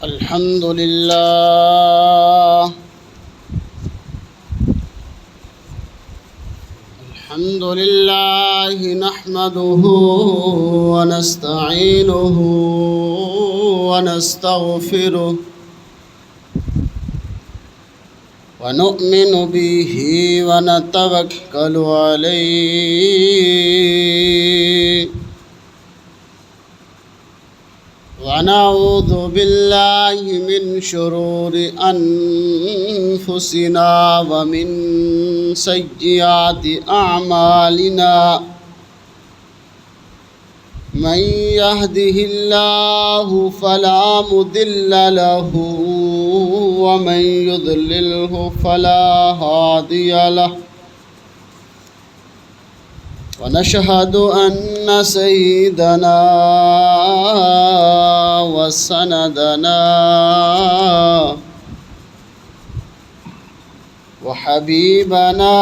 الحمد لله نحمده ونستعينه ونستغفره ونؤمن به ونتوكل عليه ونعوذ بالله من شرور أنفسنا ومن سيئات أعمالنا من يهده الله فلا مضل له ومن يضلله فلا هادي له ونشهد أن سيدنا وسندنا وحبيبنا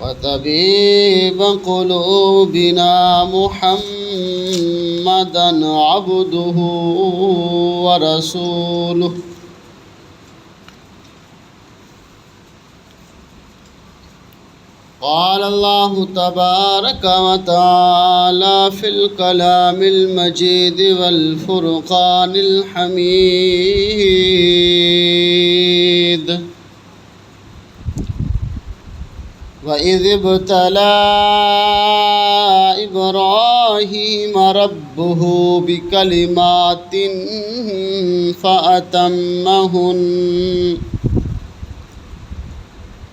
وطبيب قلوبنا محمدا عبده ورسوله قال الله تبارك وتعالى في الكلام المجيد والفرقان الحميد وإذ ابتلى إبراهيم ربه بكلمات فأتمهن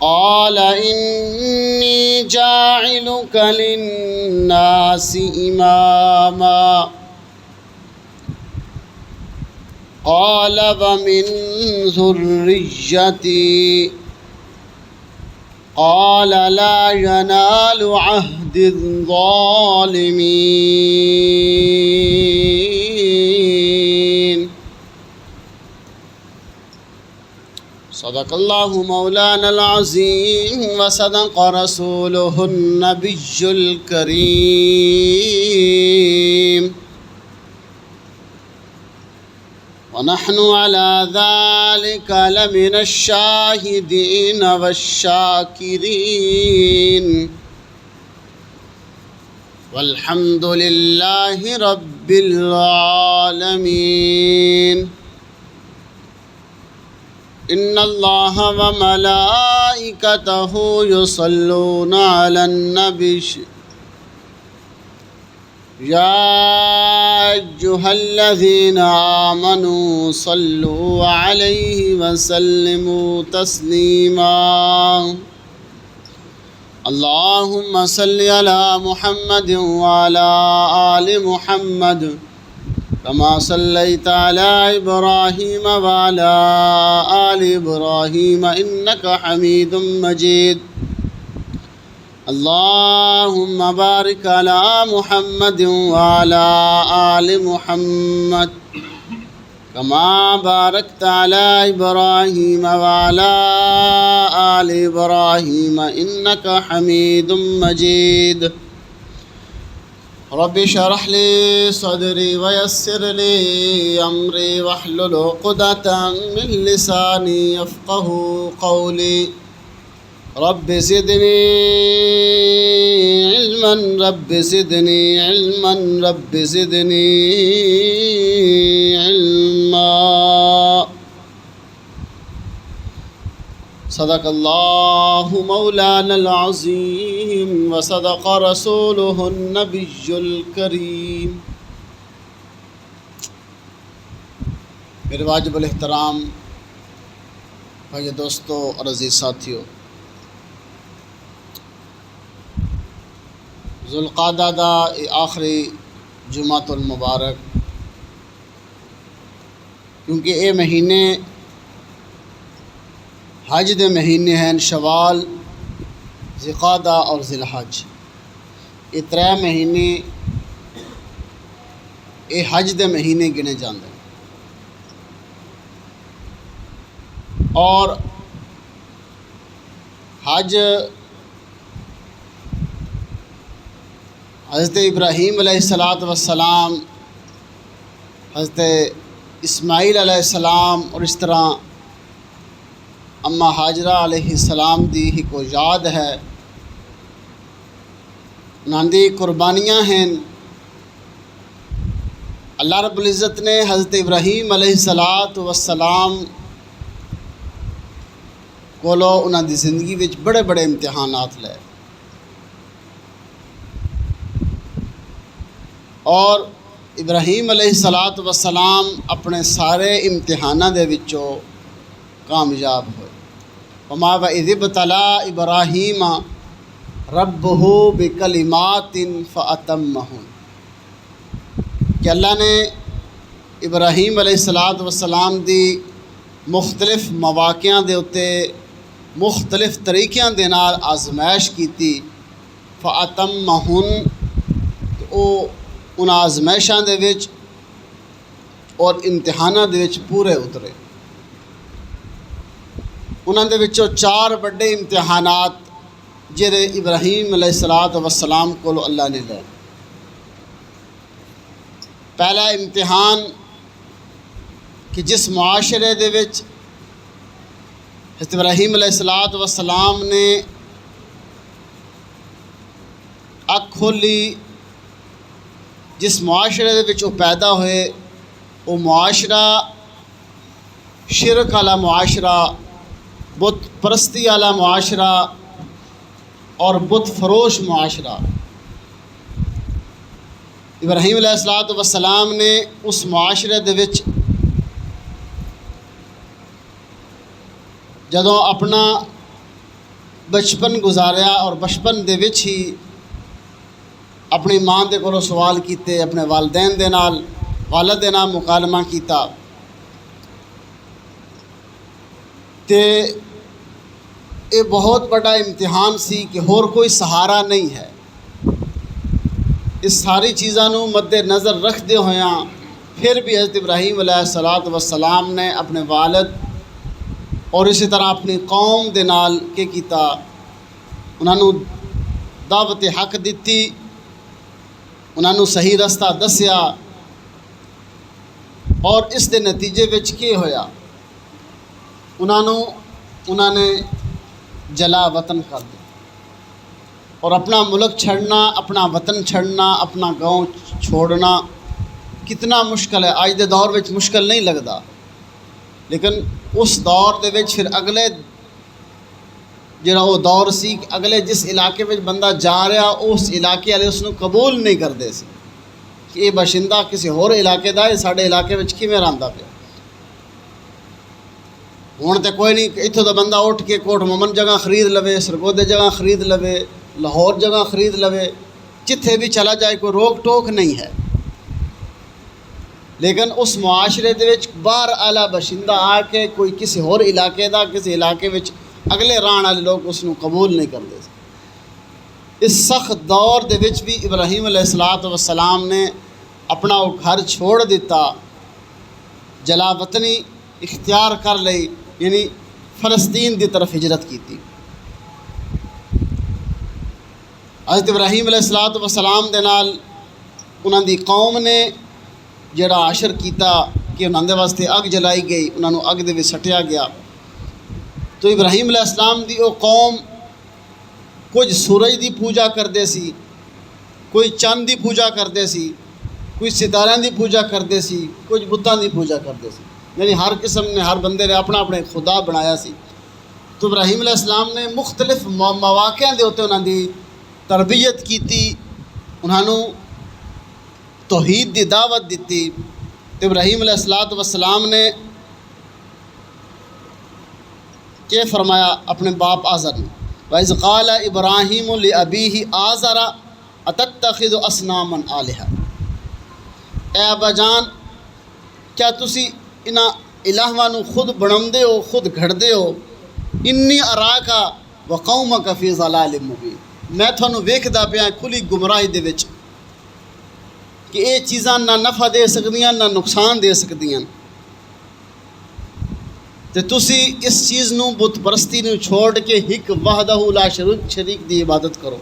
قال إني جاعلك للناس إماما قال ومن ذريتي قال لا ينال عهد الظالمين صدق الله مولانا العظيم وصدق رسوله النبي الكريم ونحن على ذلك لمن الشاهدين والشاكرين والحمد لله رب العالمين إن الله وملائكته يصلون على النبي يا أيها الذين آمنوا صلوا عليه وسلموا تسليما اللهم صل على محمد وعلى آل محمد كما صليت على إبراهيم وعلى آل إبراهيم إنك حميد مجيد اللهم بارك على محمد وعلى آل محمد كما باركت على إبراهيم وعلى آل إبراهيم إنك حميد مجيد رب اشرح لي صدري ويسر لي أمري واحلل عقدة من لساني يفقه قولي رب زدني علما رب زدني علما رب زدني علما صدق الله مولانا العظيم وصدق رسوله النبي الكريم میرے واجب الاحترام بھائی دوستو اور عزیز ساتھیو، ذوالقعدہ دا آخری جمعۃ المبارک، کیونکہ یہ مہینے حج دے مہینے ہیں، شوال، ذوالقعدہ اور ذی الحج، یہ ترے مہینے یہ حج دے مہینے گنے جاندے ہیں۔ اور حج حضرت ابراہیم علیہ السلام، حضرت اسماعیل علیہ السلام اور اس طرح اماں ہاجرہ علیہ السلام دی ہی کو یاد ہے، انہاں دی قربانیاں ہیں۔ اللہ رب العزت نے حضرت ابراہیم علیہ السلام کولو انہاں دی زندگی وچ بڑے بڑے امتحانات لے، اور ابراہیم علیہ السلام اپنے سارے امتحاناں دے وچوں کامیاب ہوئے۔ وما وَإِذِ ابْتَلَىٰ إِبْرَاهِيمَ رَبُّهُ بِكَلِمَاتٍ فَأَتَمَّهُنَّ، کہ اللہ نے ابراہیم علیہ السلام دی مختلف مواقعوں دے اتے مختلف طریقیاں دے نال آزمائش کیتی، فَأَتَمَّهُنَّ، او ان آزمائشاں دے وچ اور امتحاناں دے وچ پورے اترے۔ انہاں دے وچوں 4 بڑے امتحانات جڑے ابراہیم علیہ السلام کو اللہ نے لے۔ پہلا امتحان کہ جس معاشرے دے وچ حضرت ابراہیم علیہ السلام نے اکھ کھولی، جس معاشرے دے وچ وہ پیدا ہوئے، وہ معاشرہ شرک والا معاشرہ، بت پرستی والا معاشرہ اور بت فروش معاشرہ۔ ابراہیم علیہ السلام نے اس معاشرے دے وچ جدوں اپنا بچپن گزاریا اور بچپن دے وچ ہی اپنی ماں دے کولوں سوال کیتے، اپنے والدین دے نال، والد دے نال مکالمہ کیتا، تے یہ بہت بڑا امتحان سی کہ ہور کوئی سہارا نہیں ہے۔ اس ساری چیزاں نو مد نظر رکھدے ہویاں پھر بھی حضرت ابراہیم علیہ السلام نے اپنے والد اور اسی طرح اپنی قوم دے نال کے کیتا، انہاں نو دعوت حق دتی، انہاں نو صحیح رستہ دسیا، اور اس دے نتیجے وچ کی ہویا، انہاں نے جلا وطن کر دیا، اور اپنا ملک چھڑنا، اپنا وطن چھڑنا، اپنا گاؤں چھوڑنا کتنا مشکل ہے۔ آج دے دور وچ مشکل نہیں لگدا، لیکن اس دور دے وچ پھر اگلے جڑا وہ دور سی، اگلے جس علاقے وچ بندہ جا رہا اس علاقے والے اس نو قبول نہیں کردے سی کہ یہ باشندہ کسی ہور علاقے دا ہے، ساڈے علاقے وچ کیویں رہندا پیا۔ ہوں تو کوئی نہیں، اتوں دا بندہ اٹھ کے کوٹ مومن جگہ خرید لوے، سرگودے جگہ خرید لوے، لاہور جگہ خرید لوے، جتھے بھی چلا جائے، کوئی روک ٹوک نہیں ہے۔ لیکن اس معاشرے دے وچ باہر آلا باشندہ آ کے کوئی کسی ہور علاقے دا، کسی علاقے وچ اگلے رہن والے لوگ اس نو قبول نہیں کرتے۔ اس سخت دور دے وچ بھی ابراہیم علیہ السلام نے اپنا وہ گھر چھوڑ دیتا، جلا وطنی اختیار کر لئی، یعنی فلسطین دی طرف ہجرت کی تھی۔ حضرت ابراہیم علیہ السلام دے نال انہاں دی قوم نے جڑا عشر کیتا کہ انہاں دے واسطے اگ جلائی گئی، انہاں نو اگ دے وچ سٹیا گیا۔ تو ابراہیم علیہ السلام دی وہ قوم کچھ سورج دی پوجا کردے سی، کوئی چند دی پوجا کردے سی، کوئی ستاریاں دی پوجا کردے سی، کچھ بتاں دی پوجا کردے سی، یعنی ہر قسم نے، ہر بندے نے اپنا اپنے خدا بنایا سی۔ تو ابراہیم علیہ السلام نے مختلف مواقع دے ہوتے انہاں دی تربیت کیتی، انہاں نو توحید دی دعوت دیتی۔ تو ابراہیم علیہ السلام نے کہ فرمایا اپنے باپ آزر نے، وَإِذْ قَالَ إِبْرَاهِيمُ لِأَبِيهِ آزَرَ أَتَتَّخِذُ أَصْنَامًا آلِهَةً، اے ابا جان کیا تسی انہاں الہواں نو خود بناؤندے ہو، خود گھڑدے ہو؟ انی اراکا وقومک فی ضلال مبین، میں تھانوں ویکھدا پیا کھلی گمراہی دے وچ کہ یہ چیزاں نہ نفع دے سکدیاں نہ نقصان دے سکدیاں، تے تسی اس چیز نو بت پرستی نو چھوڑ کے ہک وحدہ لا شریک دی عبادت کرو۔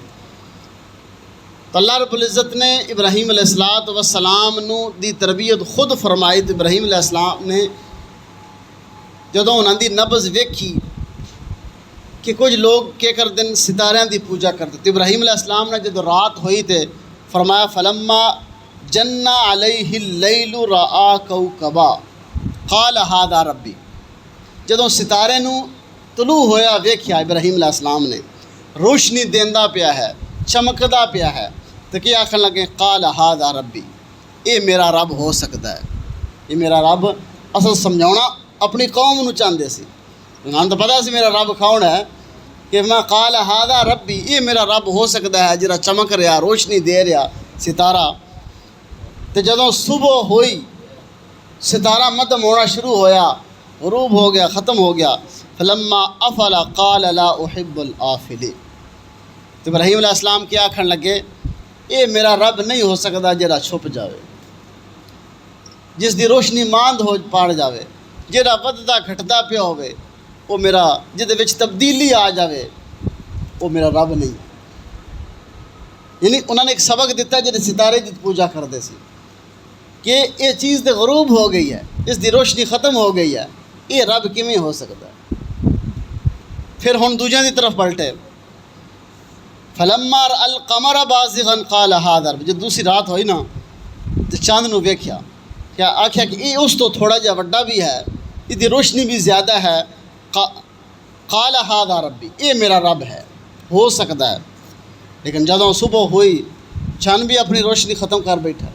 تو اللہ رب العزت نے ابراہیم علیہ السلام نو دی تربیت خود فرمائی. تو ابراہیم علیہ السلام نے جدوں انہاں دی نبض ویکھی کہ کچھ لوگ کیا کردن ستاریاں دی پوجا کرتے. تو ابراہیم علیہ السلام نے جدوں رات ہوئی تے فرمایا فلما جن علیہ اللیل رآ کوکبا قال ھذا ربی. جدوں ستارے نو طلوع ہویا ویکھیا ابراہیم علیہ السلام نے روشنی دیندا پیا ہے چمکدا پیا ہے تو کیا آخر لگے قال ھذا ربی اے میرا رب ہو سکتا ہے. یہ میرا رب اصل سمجھاؤنا اپنی قوم نو چاہتے سی. انہوں تو پتہ سی میرا رب کون ہے کہ میں قال ھذا ربی یہ میرا رب ہو سکتا ہے جرا چمک رہا روشنی دے رہا ستارہ. تو جدوں صبح ہوئی ستارہ مدھم ہونا شروع ہویا غروب ہو گیا ختم ہو گیا. فلما افل قال لا احب الافلین. تو ابراہیم علیہ السلام کیا آکھن لگے اے میرا رب نہیں ہو سکتا جڑا چھپ جاوے جس دی روشنی ماند ہو پاڑ جاوے جڑا وددا گھٹدا پیا ہوئے وہ میرا جدے وچ تبدیلی آ جاوے وہ میرا رب نہیں. یعنی انہوں نے ایک سبق دیتا جڑے ستارے دی پوجا کرتے سی کہ یہ چیز تے غروب ہو گئی ہے اس دی روشنی ختم ہو گئی ہے یہ رب کیویں ہو سکتا ہے. پھر ہن دوجیاں دی طرف پلٹے فلما رأى القمر بازغا قال ھذا ربی. جب دوسری رات ہوئی نا تو چاند نو ویکھیا کیا آکھیا کہ یہ اس تو تھوڑا جہا وڈا بھی ہے اس دی روشنی بھی زیادہ ہے. قال ھذا ربی یہ میرا رب ہے ہو سکتا ہے. لیکن جدوں صبح ہوئی چاند بھی اپنی روشنی ختم کر بیٹھا.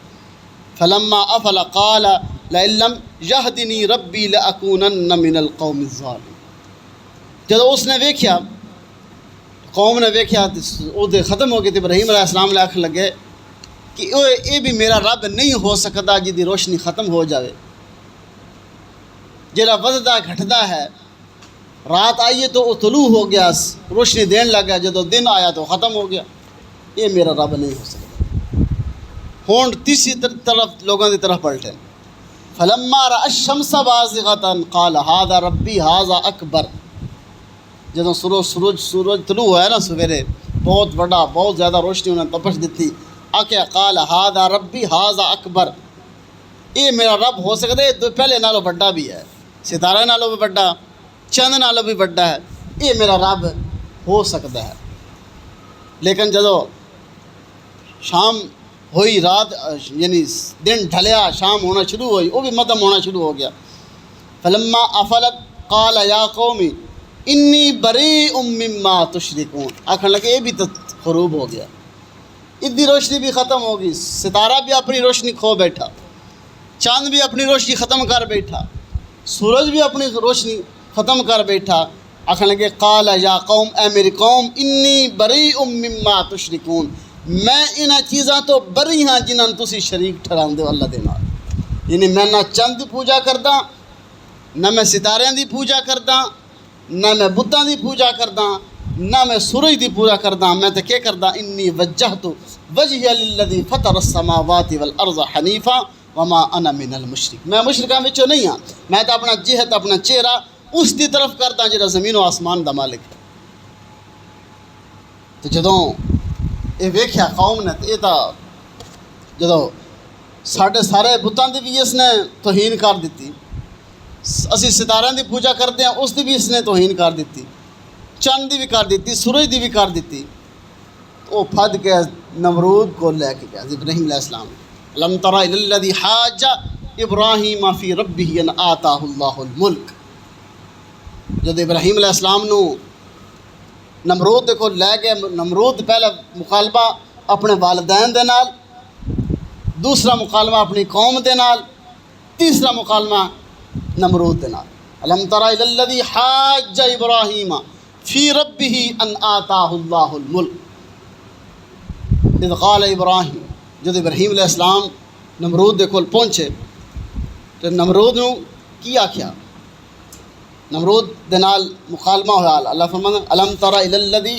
فلما افل قال لئن لم یہدنی ربی لأکونن من القوم الظالمین. جدوں اس نے ویکھیا قوم نے ویکھیا وہ ختم ہو گئی. تو ابراہیم علیہ السلام نے آکھن لگے کہ یہ بھی میرا رب نہیں ہو سکتا جی دی روشنی ختم ہو جاوے جڑا وددا گھٹدا ہے. رات آئیے تو وہ طلوع ہو گیا روشنی دین لگ گیا جدوں دن آیا تو ختم ہو گیا. یہ میرا رب نہیں ہو سکتا. ہون تیسری طرف لوگوں کی طرف پلٹے فلما رأى الشمس بازغة قال ھذا ربی ھذا اکبر. جدوں سورج طلوع ہوا ہے نا سویرے بہت بڑا بہت زیادہ روشنی انہیں تپش دیتی آکھیا قال ھذا ربی ھذا اکبر یہ میرا رب ہو سکتا ہے. تو پہلے نالوں بڑا بھی ہے ستارہ نالوں بھی بڑا چند نالوں بھی بڑا ہے یہ میرا رب ہو سکتا ہے. لیکن جدوں شام ہوئی رات یعنی دن ڈھلیا شام ہونا شروع ہوئی وہ بھی مدھم ہونا شروع ہو گیا. فلما افلت قال یا قومی انی بریء مما تشرکون. آکھن لگے یہ بھی تو غروب ہو گیا اس دی روشنی بھی ختم ہو گئی ستارہ بھی اپنی روشنی کھو بیٹھا چاند بھی اپنی روشنی ختم کر بیٹھا سورج بھی اپنی روشنی ختم کر بیٹھا. آکھن لگے قال یا قوم اے میری قوم انی بریء مما تشرکون میں انہاں چیزاں تو بری ہاں جنہاں تسی شریک ٹھہراندے ہو اللہ دے نال. یعنی میں نہ چند دی پوجا کردا نہ میں ستاریاں دی پوجا کردا نہ میں بتاں دی پوجا کردا نہ میں سورج دی پوجا کردا. میں تے کیا کردا انی وجہت وجہی للذی فطر السماوات والارض حنیفا وما انا من المشرک. میں مشرکاں وچوں نہیں ہاں میں تو اپنا جہت اپنا چہرہ اس دی طرف کردا جڑا زمین و آسمان دا مالک ہے. تو جدوں یہ ویکھیا قوم نے تو یہ تو جدوں ساڈے سارے بتاں دی بھی اس نے توہین کر دیتی اسی ستاریاں دی پوجا کرتے ہیں اس دی بھی اس نے توہین کر دیتی چند دی بھی کر دیتی سورج دی بھی کر دیتی. وہ پھد کے نمرود کو لے کے گیا ابراہیم علیہ السلام. لم تر الی الذی حاج ابراہیم فی ربہ ان آتاہ اللہ الملک. جب ابراہیم علیہ السلام نو نمرود کو لے گئے نمرود پہلا مکالمہ اپنے والدین دے نال دوسرا مکالمہ اپنی قوم دے نال تیسرا مکالمہ نمرود دے نال. الم تر الی الذی حاج ابراہیم فی ربہ ان آتاہ اللہ الملک اذ قال ابراہیم. جب ابراہیم علیہ السلام نمرود دے کول پہنچے تو نمرود نو کی آکھیا نمرود دے نال مکالمہ ہوا. اللہ فرماتا الم تر الی الذی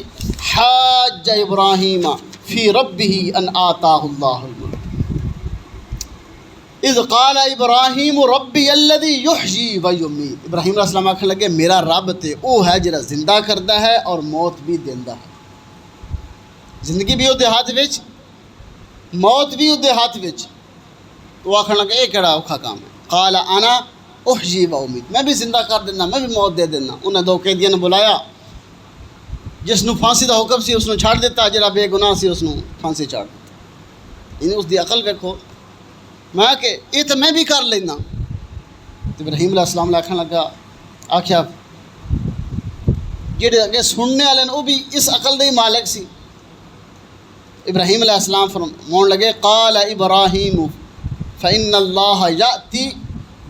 حاج ابراہیم فی ربہ ان آتاہ اللہ الملک اذ قال ابراہیم ربی الذی یحیی و یمیت. ابراہیم علیہ السلام آکھن لگے میرا رب تے او ہے جڑا زندہ کردا ہے اور موت بھی دیندا ہے. زندگی بھی وہ ہاتھ وچ موت بھی اُدے ہاتھ وچ، تو آکھن لگا یہ کہڑا اوکھا کام ہے؟ قال انا احیی و امیت، میں بھی زندہ کر دینا، میں بھی موت دے دینا۔ انہیں دو قیدیاں نے بلایا، جس نو پھانسی دا حکم سی اس نو چھڑ دیتا، جڑا بے گناہ سی اس نو پھانسی چڑھ دیتا۔ یعنی اس دی عقل ویکھو۔ میں کہ یہ تو میں بھی کر لینا۔ تو ابراہیم علیہ السلام آکھن لگا، آکھیا جڑے اگے سننے والے وہ بھی اس عقل دے مالک سی۔ ابراہیم علیہ السلام فرمان لگے، قال ابراہیم فإن اللہ یأتی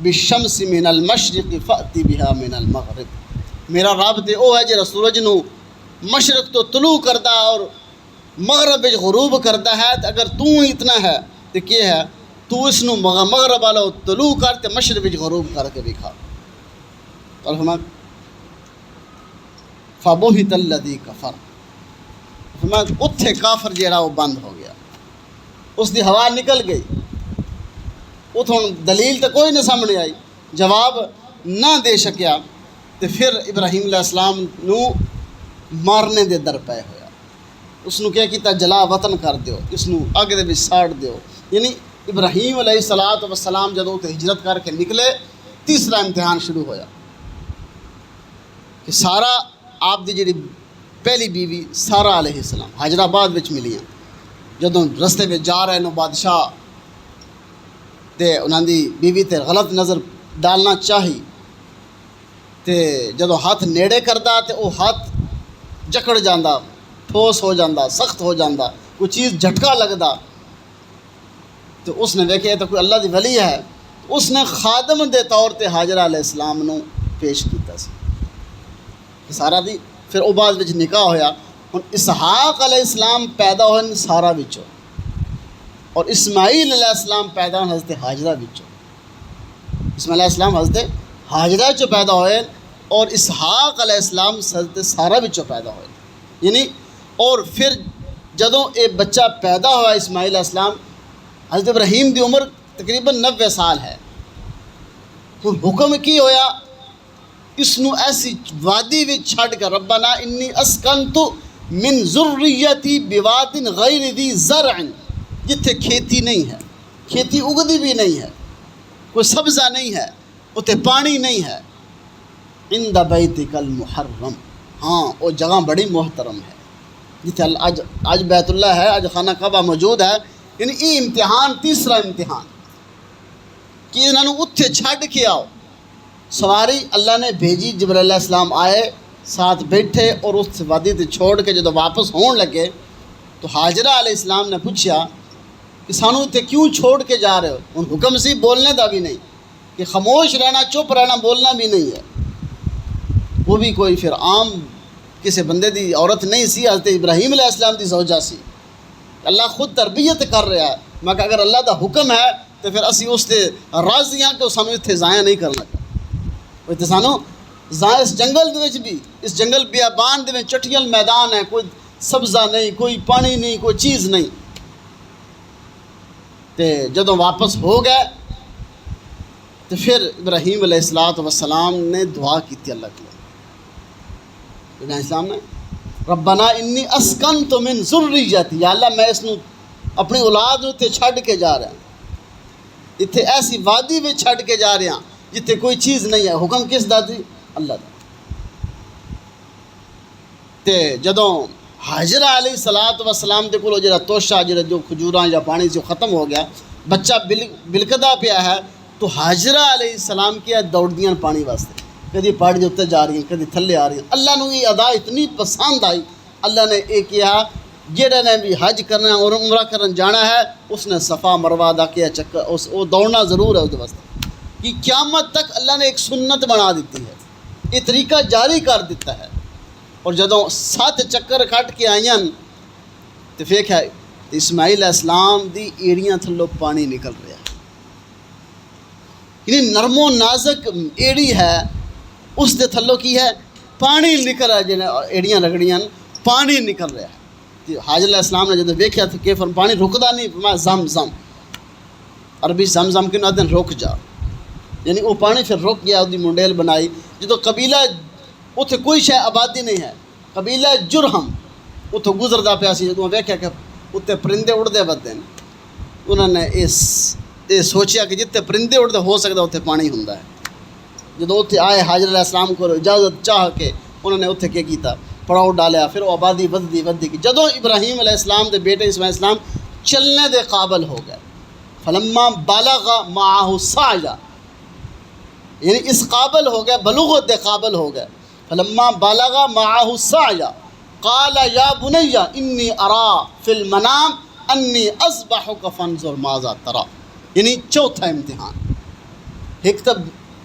بالشمس من المشرق فأتی بها من المغرب، میرا رب تے وہ ہے جڑا سورج نو مشرق تو طلوع کرتا اور مغرب وچ غروب کرتا ہے۔ تو اگر تو اتنا ہے تو کیا ہے، تو اس نو مغرب والا طلوع کر تے مشرق وچ غروب کر کے دکھا۔ اور فرمایا فبہت الذی کفر، فرمایا اتھے کافر جیڑا وہ بند ہو گیا، اس دی ہوا نکل گئی۔ اتھوں دلیل تو کوئی نہ سامنے آئی، جواب نہ دے سکیا۔ تو پھر ابراہیم علیہ السلام نو مارنے دے در پے ہویا۔ اس نو کیا کیتا، جلا وطن کر دیو، اس نو اگ دے وچ ساڑ دیو۔ یعنی ابراہیم علیہ السلام جدوں تے ہجرت کر کے نکلے، تیسرا امتحان شروع ہویا کہ سارا آپ دی جڑی پہلی بیوی سارا علیہ السلام حیدرآباد وچ ملیاں، جدوں رستے وچ جا رہے نو بادشاہ تے انہاں دی بیوی تے غلط نظر ڈالنا چاہی، تے جدوں ہاتھ نیڑے کردا تے وہ ہاتھ جکڑ جاندا، ٹھوس ہو جاندا، سخت ہو جاندا، کوئی چیز جھٹکا لگدا۔ تو اس نے دیکھے تو کوئی اللہ دی ولی ہے، اس نے خادم دے طور تے حاجرہ علیہ السلام نو پیش کیتا سی سارا دی۔ پھر او بعد وچ نکاح ہویا۔ ہن اسحاق علیہ السلام پیدا ہوئے سارا وچوں، اور اسماعیل علیہ السلام پیدا ہوئے حضرت حاجرہ وچوں۔ اسماعیل علیہ السلام حضرت حاجرہ چوں پیدا ہوئے، اور اسحاق علیہ السلام حضرت سارا وچوں پیدا ہوئے۔ یعنی اور پھر جدوں اے بچہ پیدا ہوا اسماعیل علیہ السلام، حضرت ابراہیم دی عمر تقریباً 90 سال ہے۔ تو حکم کی ہویا، اس نو ایسی وادی وچ چھڑ کر، ربنا انی اسکنت من ذریتی بواد غیر ذی زرع، جتھے کھیتی نہیں ہے، کھیتی اگدی بھی نہیں ہے، کوئی سبزہ نہیں ہے، اتنے پانی نہیں ہے، عند بیتک المحرم، ہاں وہ جگہ بڑی محترم ہے جتھے اج بیت اللہ ہے، اج خانہ کعبہ موجود ہے۔ یعنی یہ امتحان، تیسرا امتحان کہ انہوں نے اتھے چھڑ کے آؤ۔ سواری اللہ نے بھیجی، جبرائیل علیہ السلام آئے، ساتھ بیٹھے، اور اس وادی تے چھوڑ کے جدو واپس ہون لگے تو حاجرہ علیہ السلام نے پوچھا کہ سانو اتنے کیوں چھوڑ کے جا رہے ہو؟ ان حکم سی بولنے دا بھی نہیں، کہ خاموش رہنا، چپ رہنا، بولنا بھی نہیں ہے۔ وہ بھی کوئی پھر عام کسی بندے دی عورت نہیں سی، حضرت ابراہیم علیہ السلام دی زوجہ سی۔ اللہ خود تربیت کر رہا ہے، مگر اگر اللہ دا حکم ہے تو پھر اسی اس تے راضی ہاں کہ وہ سانو اتنے ضائع نہیں کرنا چاہتا۔ وہ اتنے سانو اس جنگل دے وچ بھی، اس جنگل بیابان دے وچ چٹیل میدان ہے، کوئی سبزہ نہیں، کوئی پانی نہیں، کوئی چیز نہیں۔ تے جدوں واپس ہو گئے تو پھر ابراہیم علیہ السلام نے دعا کی تھی اللہ کے لیے۔ ابراہیم علیہ السلام نے ربنا انی اسکنت من ذریتی، یا اللہ میں اس نو اپنی اولاد اتنے چھڈ کے جا رہا ہوں، اتنے ایسی وادی میں چھڈ کے جا رہا ہوں جتنے کوئی چیز نہیں ہے۔ حکم کس دا سی؟ اللہ دا۔ تے جدوں حاجرہ علیہ السلام دے کولو جڑا توشہ، جڑا جو کھجوراں یا پانی سے ختم ہو گیا، بچہ بلکدا پیا ہے، تو حاجرہ علیہ السلام کیا دوڑ دیاں پانی واسطے، کدی پہاڑی دے اتنے جا رہی ہیں، کدی تھلے آ رہی ہیں۔ اللہ نے یہ ادا اتنی پسند آئی، اللہ نے یہ کیا، جہاں نے بھی حج کرنا اور عمرہ کرن جانا ہے، اس نے صفا مروہ دا کیا چکر، وہ دوڑنا ضرور ہے اس واسطے، کہ قیامت تک اللہ نے ایک سنت بنا دیتی ہے، یہ طریقہ جاری کر دیتا ہے۔ اور جدوں 7 چکر کٹ کے آئیں تو پھر ہے اسماعیل علیہ السلام دی ایڑیاں تھلو پانی نکل رہا ہے، یعنی نرم و نازک ایڑی ہے، اس دے تھلو کی ہے پانی نکل رہا ہے، جنہیں ایڑیاں رگڑیاں پانی نکل رہا ہے۔ حاجر علیہ السلام نے جدوں دیکھا تو کہ پانی رکدا نہیں، فرمایا زم زم، عربی زم زم کے نادن رک جا، یعنی وہ پانی پھر رک گیا، اس دی منڈیل بنائی۔ جدوں قبیلہ اتنے کوئی شے آبادی نہیں ہے، قبیلہ جرہم اتوں گزردا پیا سی، جدوں ویکھیا کہ اتنے پرندے اڑدے ودے ہیں، انہوں نے یہ سوچیا کہ جتنے پرندے اڑتے ہو سکتا اتنے پانی ہوندا ہے. جدو اتنے آئے حاجر علیہ السلام کو اجازت چاہ کے انہوں نے اتنے کیا کیتا پڑاؤ ڈالیا. پھر وہ آبادی ودی کی جدو ابراہیم علیہ السلام دے بیٹے اسماعیل السلام چلنے دے قابل ہو گئے. فلما بالغ معه السعی یعنی اس قابل ہو گئے بلوغت دے قابل ہو گئے. فلما بالغ معه السعی قال یا بنی انی ارا فی المنام انی اذبحک فانظر ماذا تری. یعنی چوتھا امتحان. ایک تو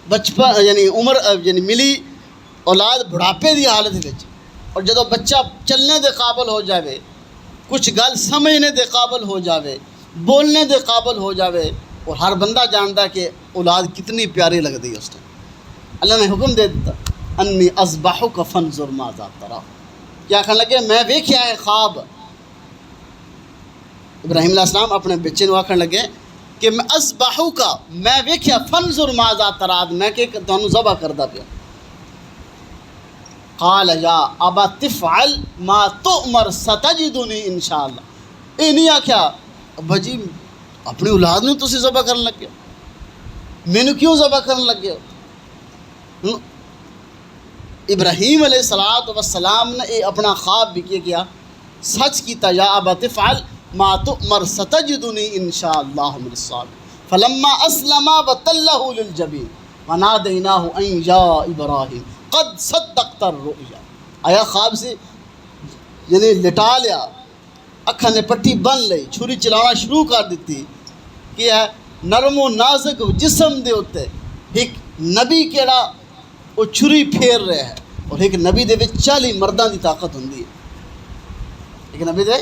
بچپن یعنی عمر یعنی ملی اولاد بڑھاپے دی حالت وچ اور جدو بچہ چلنے دے قابل ہو جاوے کچھ گل سمجھنے دے قابل ہو جاوے بولنے دے قابل ہو جاوے اور ہر بندہ جانتا کہ اولاد کتنی پیاری لگتی ہے اس ٹائم. اللہ نے حکم دے دیتا انی اذبحک فانظر ماذا تری. کیا کہنے لگے میں ویکھیا ہے خواب. ابراہیم علیہ السلام اپنے بچے کو آخر لگے کہ میں اذبحک میں ویکھیا فانظر ماذا تری میں کہ تانوں ذبح کردا پیا. قال یا ابا تفعل ما تؤمر ستجدنی انشاءاللہ. یہ نہیں آخیا ابا جی اپنی اولاد نو تسی ذبح کرن لگے مینوں کیوں ذبح کرن لگے ہو. ابراہیم علیہ السلام نے یہ اپنا خواب بھی کیا سچ کیتا. یا ابا تفعل ما تؤمر ستجدنی انشاءاللہ من الصابرین. فلما اسلم وتلہ للجبین ونادیناہ ان یا ابراہیم قد صدقت الرؤیا. آیا خواب سے یعنی لٹا لیا اکھاں نے پٹی بن لئی چھری چلانا شروع کر دیتی کہ ہے نرم و نازک جسم دے اتے ایک نبی کیڑا وہ چھری پھیر رہے ہے اور ایک نبی دے وچ 40 مرداں دی طاقت ہوندی ہے. ایک نبی دے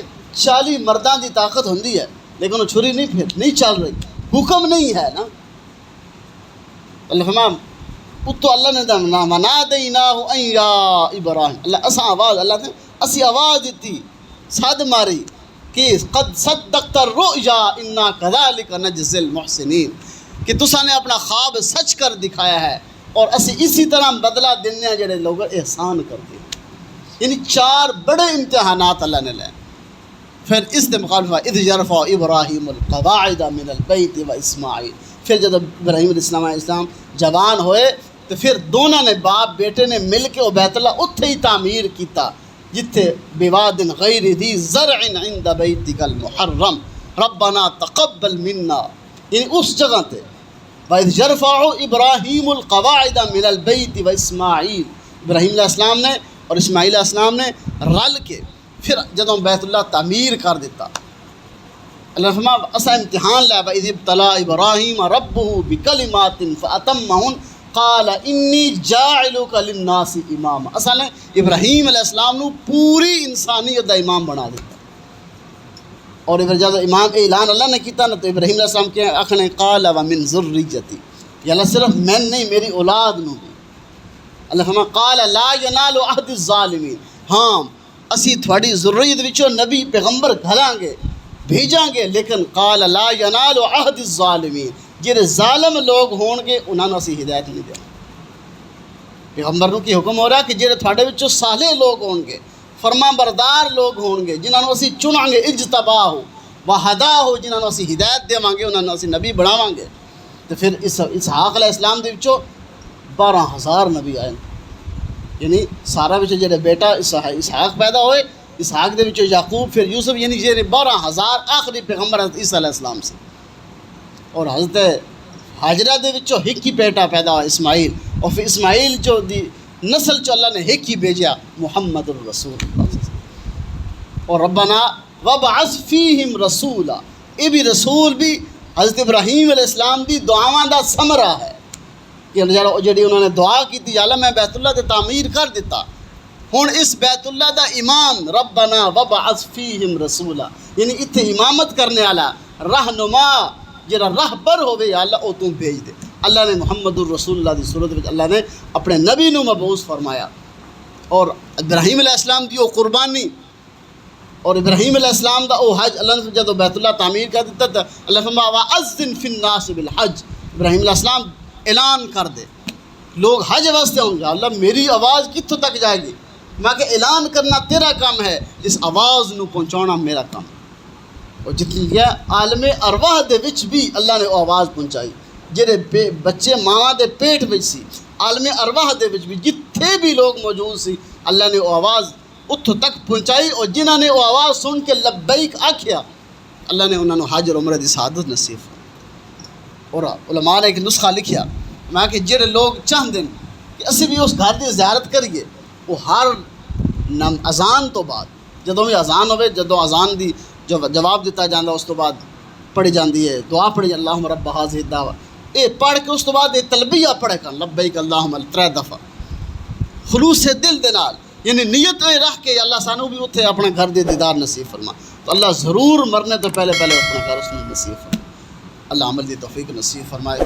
40 مرداں دی طاقت ہوندی ہے لیکن وہ چھری نہیں چل رہی حکم نہیں ہے نا. اللہ فرمان اتو اللہ نے دمنا منادیناہ ان یا ابراہیم. اللہ اساں آواز اللہ نے اسی آواز دیتی صد ماری کہ قد صدقت الرؤیا انا کذالک نجزی المحسنین کہ تساں نے اپنا خواب سچ کر دکھایا ہے اور اسی اسی طرح بدلہ دینے ہیں جڑے لوگ احسان کرتے ہیں. یعنی 4 بڑے امتحانات اللہ نے لے. پھر اس کے مخالفہ اذ یرفع ابراہیم القواعد من البیت و اسماعیل. پھر جب ابراہیم علیہ السلام جوان ہوئے تو پھر دونوں نے باپ بیٹے نے مل کے بیت اللہ اتھے ہی تعمیر کیتا جتھے بواد غیر ذی زرع عند بیتک المحرم ربنا تقبل منا. یعنی اس جگہ تے وَإِذْ يَرْفَعُ إِبْرَاهِيمُ الْقَوَاعِدَ مِنَ الْبَيْتِ وَإِسْمَاعِيل. ابراہیم علیہ السلام نے اور اسماعیل علیہ السلام نے رل کے پھر جدوں بیت اللہ تعمیر کر دیتا. اللہ فرمایا اسا امتحان لیا وَإِذِ ابْتَلَىٰ إِبْرَاهِيمَ رَبُّهُ بِكَلِمَاتٍ فَأَتَمَّهُنَّ قَالَ إِنِّي جَاعِلُكَ لِلنَّاسِ إِمَامًا. اصل نے ابراہیم علیہ السلام نو پوری انسانیت دا امام بنا دیتا. اور جب امام اعلان اللہ نے کیتا نا تو ابراہیم علیہ السلام کے آخنے قال ومن ذریتی یا اللہ صرف میں نہیں میری اولاد نو بھی. اللہ فرمایا قال لا ینال عہد الظالمین. ہاں اسی تھوڑی ذریت وچوں نبی پیغمبر گھلاں گے بھیجاں گے لیکن قال لا ینال عہد الظالمین جڑے ظالم لوگ ہون گے انہاں نوں اسی ہدایت نہیں دیں. پیغمبر نو کی حکم ہو رہا کہ جڑے تھوڑے وچوں صالح لوگ ہون گے فرما بردار لوگ ہون گے جنہاں نوں اسی چناں گے اجتباہ و ہدا ہو جنہاں نوں اسی ہدایت دیواں گے انہاں نوں اسی نبی بناواں گے. تو پھر اسحاق علیہ السلام دے وچوں 12,000 نبی آئے. یعنی سارا وچ جڑے بیٹا اسحاق پیدا ہوئے اسحاق دے وچوں یعقوب پھر یوسف یعنی جڑے 12,000 آخری پیغمبر حضرت عیسیٰ علیہ السلام سے. اور حضرت حاجرہ دے وچوں ایک ہی بیٹا پیدا ہوا اسماعیل اور پھر اسماعیل جو دی نسل چو اللہ نے ایک ہی بھیجا محمد الرسول اللہ. اور ربنا وابعث فیہم رسولا. یہ بھی رسول بھی حضرت ابراہیم علیہ السلام دی دعاواں دا ثمرہ ہے کہ جڑی انہوں نے دعا کی تھی یا اللہ میں بیت اللہ تے تعمیر کر دیتا ہن اس بیت اللہ دا امام ربنا وابعث فیہم رسولا یعنی اتنے امامت کرنے والا رہنما جڑا راہبر ہوے یا اللہ او تو بھیج دے. اللہ نے محمد الرسول اللہ دی صورت میں اللہ نے اپنے نبی نو مبعوث فرمایا. اور ابراہیم علیہ السلام دی وہ قربانی اور ابراہیم علیہ السلام دا او حج اللہ نے جب بیت اللہ تعمیر کر دیتا تھا اللہ فرمایا وَأَذِّن فِي النَّاسِ بِالْحَجِّ. ابراہیم علیہ السلام اعلان کر دے لوگ حج واسطے ہوں گے. اللہ میری آواز کتوں تک جائے گی میں کہ اعلان کرنا تیرا کام ہے اس آواز نو پہنچانا میرا کام. اور جتنی گیا عالم ارواح دے وچ بھی اللہ نے وہ آواز پہنچائی جہے بچے ماں دے پیٹ وچ سی عالم ارواح دے وچ بھی جتھے بھی لوگ موجود سی اللہ نے وہ آواز اتھوں تک پہنچائی اور جنہاں نے وہ آواز سن کے لبیک آکھیا اللہ نے انہوں نے حج اور عمرہ دی سعادت نصیب فرمائی۔ اور علماء نے ایک نسخہ لکھیا میں کہ جڑے لوگ چاہتے ہیں کہ اسی بھی اس گھر دی زیارت کریے وہ ہر اذان تو بعد جدوں بھی اذان ہوئے جدوں اذان دی جو جواب دیتا جاندہ اس تو بعد پڑھی جاندی ہے دعا پڑھی اللہم رب ہذہ الدعوۃ اے پڑھ کے اس تو بعد یہ تلبیہ پڑھے کر لبیک اللہم 3 دفعہ خلوص دل دے نال یعنی نیت میں رکھ کے اللہ سانو بھی اتنے اپنے گھر دے دیدار نصیب فرما تو اللہ ضرور مرنے تو پہلے اپنا گھر اس نے نصیب فرما۔ اللہ عمل دی توفیق نصیب فرمائے۔